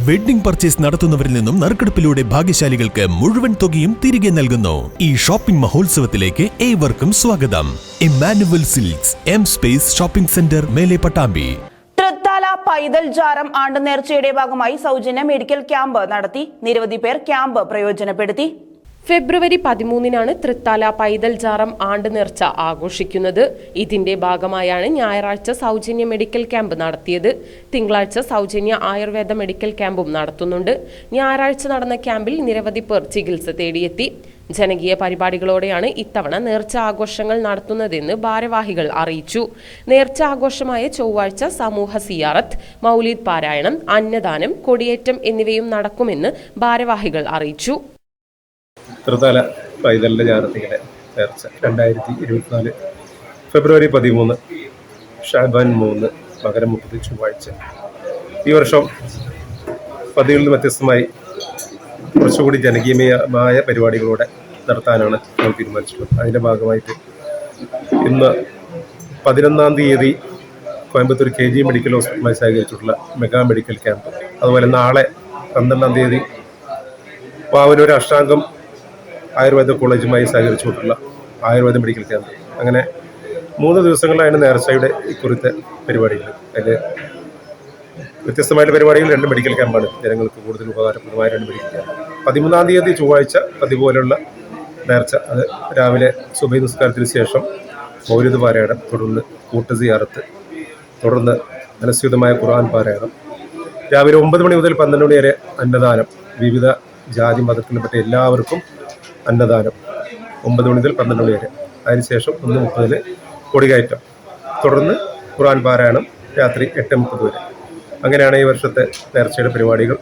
Wedding purchase നടത്തുന്നവരിൽ നിന്നും നറുക്കെടുപ്പിലൂടെ ഭാഗ്യശാലികൾക്ക് മുഴുവൻ തുകയും തിരികെ നൽകുന്നു. ഈ ഷോപ്പിംഗ് മഹോത്സവത്തിലേക്ക് ഏവർക്കും സ്വാഗതം. Emmanuel silks, M space shopping centre, മേലെ പട്ടാമ്പി. തൃത്താല പൈതൽ ജാരം ആണ്ട് നേർച്ചയുടെ ഭാഗമായി സൗജന്യ മെഡിക്കൽ ക്യാമ്പ് നടത്തി. നിരവധി പേർ ക്യാമ്പ് പ്രയോജനപ്പെടുത്തി. ഫെബ്രുവരി 13-നാണ് തൃത്താല പൈതൽ ജാറം ആണ്ട് നേർച്ച ആഘോഷിക്കുന്നത്. ഇതിന്റെ ഭാഗമായാണ് ഞായറാഴ്ച സൗജന്യ മെഡിക്കൽ ക്യാമ്പ് നടത്തിയത്. തിങ്കളാഴ്ച സൗജന്യ ആയുർവേദ മെഡിക്കൽ ക്യാമ്പും നടത്തുന്നുണ്ട്. ഞായറാഴ്ച നടന്ന ക്യാമ്പിൽ നിരവധി പേർ ചികിത്സ തേടിയെത്തി. ജനകീയ പരിപാടികളോടെയാണ് ഇത്തവണ നേർച്ച ആഘോഷങ്ങൾ നടത്തുന്നതെന്ന് ഭാരവാഹികൾ അറിയിച്ചു. നേർച്ച ആഘോഷമായ ചൊവ്വാഴ്ച സമൂഹ സിയാറത്ത്, മൗലീദ് പാരായണം, അന്നദാനം, കൊടിയേറ്റം എന്നിവയും നടക്കുമെന്ന് ഭാരവാഹികൾ അറിയിച്ചു. തൃത്താല പൈതലിൻ്റെ ജാറത്തിലെ നേർച്ച 2024 ഫെബ്രുവരി 13 ഷാബാൻ 3 മകരം 30 ചൊവ്വാഴ്ച. ഈ വർഷം പതിവിൽ നിന്ന് വ്യത്യസ്തമായി കുറച്ചുകൂടി ജനകീയമായ പരിപാടികളോടെ നടത്താനാണ് നമ്മൾ തീരുമാനിച്ചിട്ടുള്ളത്. അതിൻ്റെ ഭാഗമായിട്ട് ഇന്ന് 11-ാം തീയതി കോയമ്പത്തൂർ KG മെഡിക്കൽ ഹോസ്പിറ്റലുമായി സഹകരിച്ചിട്ടുള്ള മെഗാ മെഡിക്കൽ ക്യാമ്പ്, അതുപോലെ നാളെ 12-ാം തീയതി പാവനൂർ അഷ്ടാംഗം ആയുർവേദ കോളേജുമായി സഹകരിച്ചുകൊണ്ടുള്ള ആയുർവേദ മെഡിക്കൽ ക്യാമ്പ്. അങ്ങനെ 3 ദിവസങ്ങളിലാണ് നേർച്ചയുടെ ഇക്കുറിത്തെ പരിപാടികൾ. അതിൽ വ്യത്യസ്തമായിട്ട് പരിപാടികൾ 2 മെഡിക്കൽ ക്യാമ്പാണ് ജനങ്ങൾക്ക് കൂടുതൽ ഉപകാരപ്രദമായ 2 മെഡിക്കൽ ക്യാമ്പ്. 13-ാം തീയതി ചൊവ്വാഴ്ച അതുപോലുള്ള നേർച്ച, അത് രാവിലെ സുബഹി നിസ്കാരത്തിന് ശേഷം മൗലിദ് പാരായണം, തുടർന്ന് കൂട്ട് സിയാറത്ത്, തുടർന്ന് അനുസ്യൂതമായ ഖുർആൻ പാരായണം, രാവിലെ 9 മണി മുതൽ 12 മണി വരെ അന്നദാനം, വിവിധ ജാതി മതത്തിൽപ്പെട്ട എല്ലാവർക്കും അന്നദാനം 9 മണി മുതൽ 12 മണി വരെ. അതിനുശേഷം 1:30 കൊടികയറ്റം, തുടർന്ന് ഖുർആൻ പാരായണം രാത്രി 8:30 വരെ. അങ്ങനെയാണ് ഈ വർഷത്തെ നേർച്ചയുടെ പരിപാടികൾ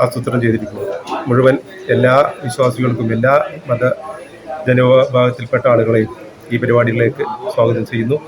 ആസൂത്രണം ചെയ്തിരിക്കുന്നത്. മുഴുവൻ എല്ലാ വിശ്വാസികൾക്കും, എല്ലാ ജനവിഭാഗത്തിൽപ്പെട്ട ആളുകളെയും ഈ പരിപാടികളിലേക്ക് സ്വാഗതം ചെയ്യുന്നു.